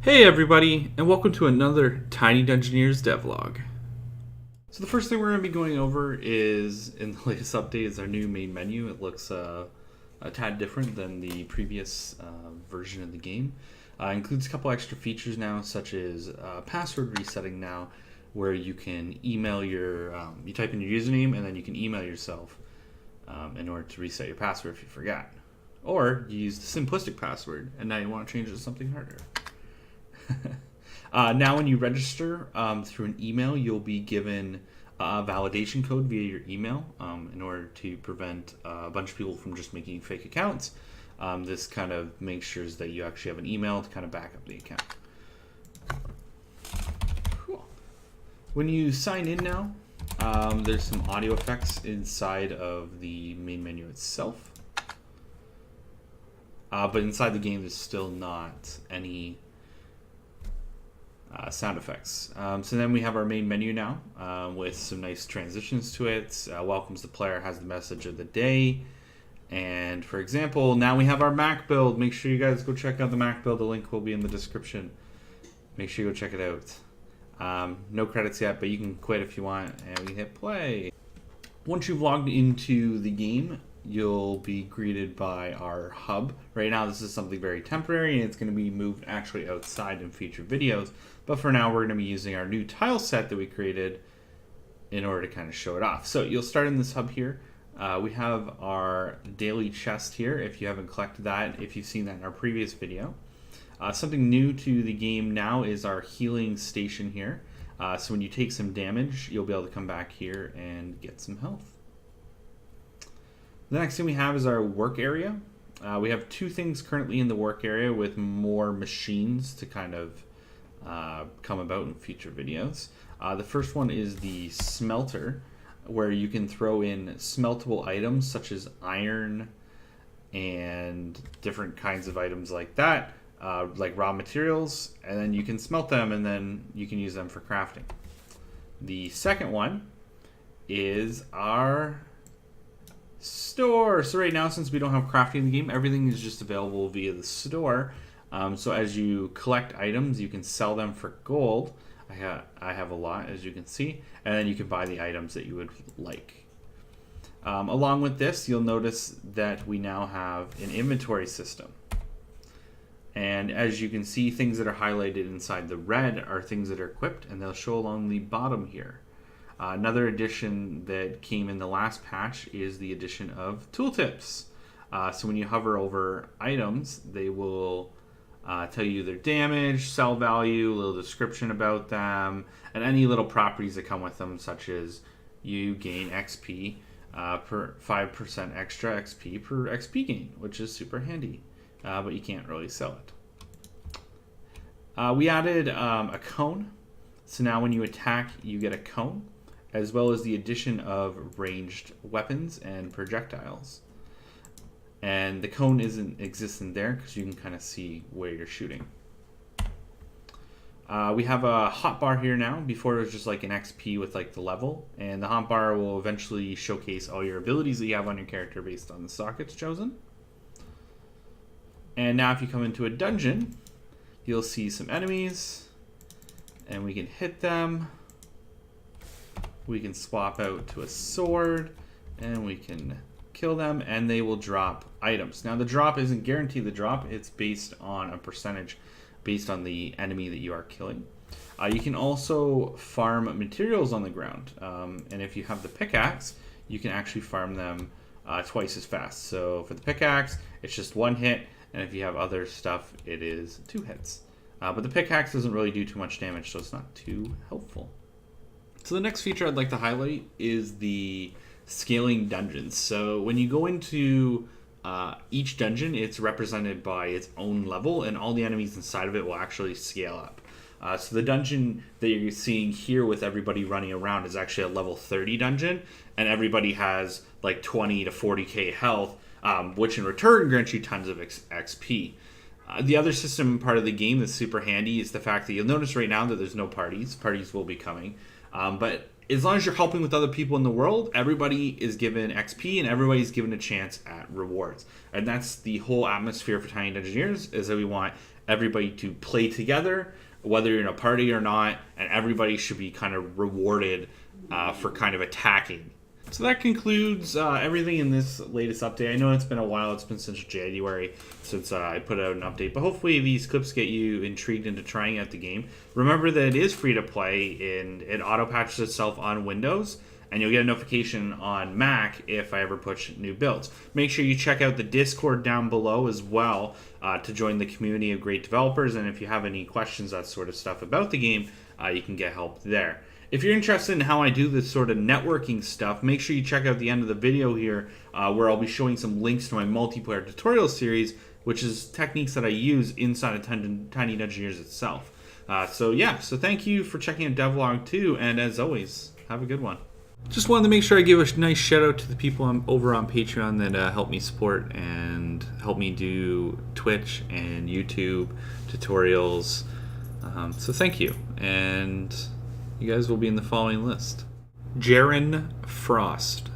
Hey everybody, and welcome to another Tiny Dungeoneers devlog. So the first thing we're going to be going over is, in the latest update, is our new main menu. It looks a tad different than the previous version of the game. Includes a couple extra features now, such as password resetting now, where you can email you type in your username and then you can email yourself in order to reset your password if you forgot. Or you use the simplistic password and now you want to change it to something harder. Now when you register through an email, you'll be given a validation code via your email in order to prevent a bunch of people from just making fake accounts. This kind of makes sure that you actually have an email to kind of back up the account. Cool. When you sign in now, there's some audio effects inside of the main menu itself. But inside the game, there's still not any sound effects. So then we have our main menu now with some nice transitions to it. Welcomes the player, has the message of the day. And for example, now we have our Mac build. Make sure you guys go check out the Mac build. The link will be in the description. Make sure you go check it out. No credits yet, but you can quit if you want. And we hit play. Once you've logged into the game, you'll be greeted by our hub. Right now this is something very temporary and it's going to be moved actually outside in future videos, but for now we're going to be using our new tile set that we created in order to kind of show it off. So you'll start in this hub here. We have our daily chest here if you haven't collected that, if you've seen that in our previous video. Something new to the game now is our healing station here. So when you take some damage, you'll be able to come back here and get some health. The next thing we have is our work area. We have two things currently in the work area with more machines to kind of come about in future videos. The first one is the smelter, where you can throw in smeltable items such as iron and different kinds of items like that, like raw materials, and then you can smelt them and then you can use them for crafting. The second one is our store. So right now, since we don't have crafting in the game, everything is just available via the store. So as you collect items, you can sell them for gold. I have a lot, as you can see, and then you can buy the items that you would like. Along with this, you'll notice that we now have an inventory system. And as you can see, things that are highlighted inside the red are things that are equipped, and they'll show along the bottom here. Another addition that came in the last patch is the addition of tooltips. So when you hover over items, they will tell you their damage, sell value, a little description about them, and any little properties that come with them, such as you gain XP per 5% extra XP per XP gain, which is super handy, but you can't really sell it. We added a cone, so now when you attack, you get a cone, as well as the addition of ranged weapons and projectiles. And the cone isn't existent there because you can kind of see where you're shooting. We have a hotbar here now. Before it was just like an XP with like the level, and the hotbar will eventually showcase all your abilities that you have on your character based on the sockets chosen. And now if you come into a dungeon, you'll see some enemies, and we can hit them. We can swap out to a sword, and we can kill them, and they will drop items. Now the drop isn't guaranteed the drop, it's based on a percentage based on the enemy that you are killing. You can also farm materials on the ground, and if you have the pickaxe, you can actually farm them twice as fast. So for the pickaxe, it's just one hit, and if you have other stuff, it is 2 hits. But the pickaxe doesn't really do too much damage, so it's not too helpful. So the next feature I'd like to highlight is the scaling dungeons. So when you go into each dungeon, it's represented by its own level, and all the enemies inside of it will actually scale up. So the dungeon that you're seeing here with everybody running around is actually a level 30 dungeon, and everybody has like 20 to 40k health, which in return grants you tons of XP. The other system part of the game that's super handy is the fact that you'll notice right now that there's no parties. Parties will be coming. But as long as you're helping with other people in the world, everybody is given XP and everybody's given a chance at rewards. And that's the whole atmosphere for Tiny Dungeoneers, is that we want everybody to play together, whether you're in a party or not, and everybody should be kind of rewarded for kind of attacking. So that concludes everything in this latest update. I know it's been a while. It's been since January since I put out an update. But hopefully these clips get you intrigued into trying out the game. Remember that it is free to play, and it auto-patches itself on Windows. And you'll get a notification on Mac if I ever push new builds. Make sure you check out the Discord down below as well to join the community of great developers. And if you have any questions, that sort of stuff about the game, you can get help there. If you're interested in how I do this sort of networking stuff, make sure you check out the end of the video here where I'll be showing some links to my multiplayer tutorial series, which is techniques that I use inside of Tiny Dungeoneers itself. So thank you for checking out Devlog 2, and as always, have a good one. Just wanted to make sure I give a nice shout out to the people over on Patreon that help me support and help me do Twitch and YouTube tutorials. So thank you. And you guys will be in the following list: Jaron Frost,